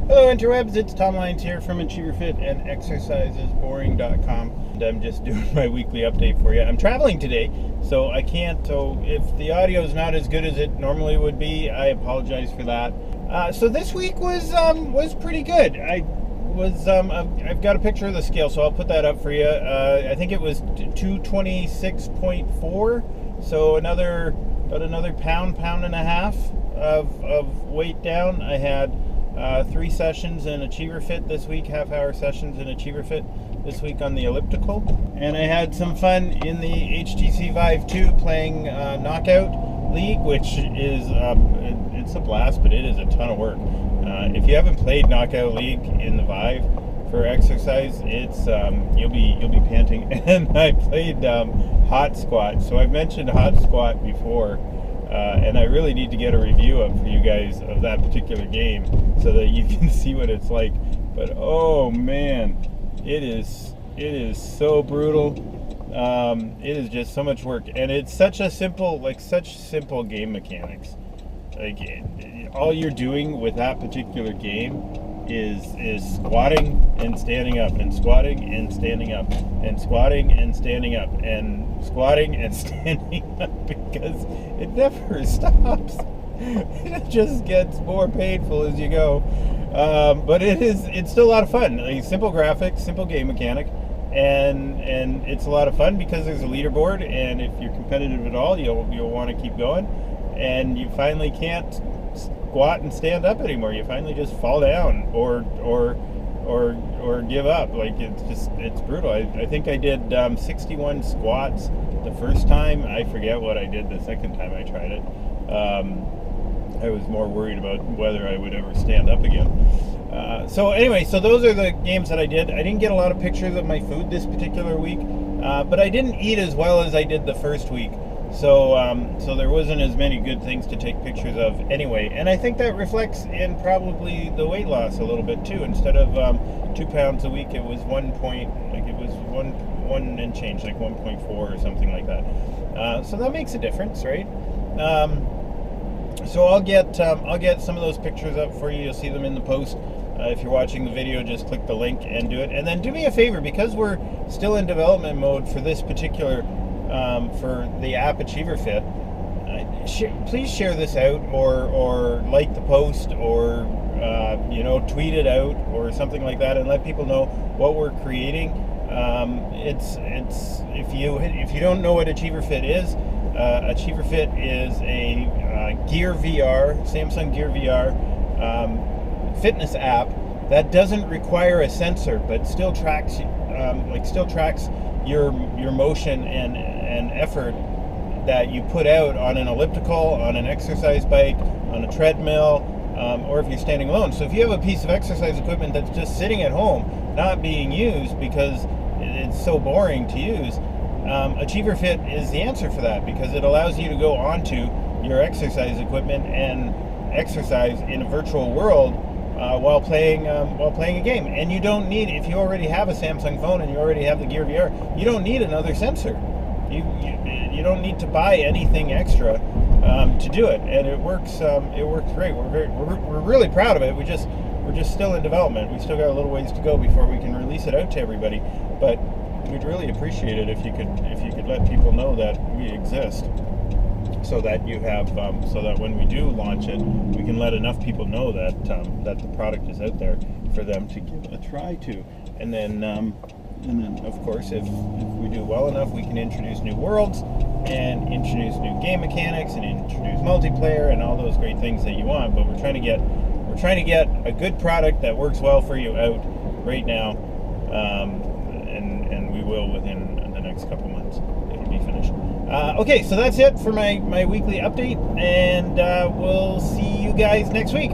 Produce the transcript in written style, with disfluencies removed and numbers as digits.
Hello interwebs, it's Tom Lyons here from AchieverFit and ExercisesBoring.com. And I'm just doing my weekly update for you. I'm traveling today, so I can't, so if the audio is not as good as it normally would be, I apologize for that. So this week was pretty good. I've got a picture of the scale, so I'll put that up for you. I think it was 226.4, so about another pound and a half of weight down. I had 3 sessions in AchieverFit this week, half-hour sessions in AchieverFit this week on the elliptical. And I had some fun in the HTC Vive 2 playing Knockout League, which is, it's a blast, but it is a ton of work. If you haven't played Knockout League in the Vive for exercise, it's, you'll be panting. And I played Hot Squat. So I've mentioned Hot Squat before. And I really need to get a review up for you guys of that particular game so that you can see what it's like. But oh man, it is so brutal. It is just so much work, and it's such simple game mechanics. Like all you're doing with that particular game is squatting and standing up and squatting and standing up and squatting and standing up and squatting and standing up, because it never stops. It just gets more painful as you go, but it's still a lot of fun. Like, simple graphics, simple game mechanic, and it's a lot of fun because there's a leaderboard, and if you're competitive at all, you'll want to keep going, and you finally can't squat and stand up anymore. You finally just fall down or give up. Like, it's brutal. I think I did 61 squats the first time. I forget what I did the second time I tried it. I was more worried about whether I would ever stand up again. So anyway, so those are the games that I did. I didn't get a lot of pictures of my food this particular week, but I didn't eat as well as I did the first week. So there wasn't as many good things to take pictures of anyway, and I think that reflects in probably the weight loss a little bit too. Instead of 2 pounds a week, it was one and change, like 1.4 or something like that. So that makes a difference, right? So I'll get some of those pictures up for you. You'll see them in the post. If you're watching the video, just click the link and do it. And then do me a favor, because we're still in development mode for this particular. For the app AchieverFit, please share this out, or like the post, or tweet it out or something like that, and let people know what we're creating. It's if you don't know what AchieverFit is, AchieverFit is a Gear VR, Samsung Gear VR fitness app that doesn't require a sensor, but still tracks your motion and effort that you put out on an elliptical, on an exercise bike, on a treadmill, or if you're standing alone. So if you have a piece of exercise equipment that's just sitting at home, not being used because it's so boring to use, AchieverFit is the answer for that, because it allows you to go onto your exercise equipment and exercise in a virtual world while playing a game. And you don't need, if you already have a Samsung phone and you already have the Gear VR, you don't need another sensor. You don't need to buy anything extra to do it, and it works. It works great. We're really proud of it. We're just still in development. We still got a little ways to go before we can release it out to everybody. But we'd really appreciate it if you could let people know that we exist, so that you have, so that when we do launch it, we can let enough people know that that the product is out there for them to give a try to. And then of course, if we do well enough, we can introduce new worlds and introduce new game mechanics and introduce multiplayer and all those great things that you want. But we're trying to get a good product that works well for you out right now, and we will within the next couple months. It'll be finished. Okay, so that's it for my weekly update, and we'll see you guys next week.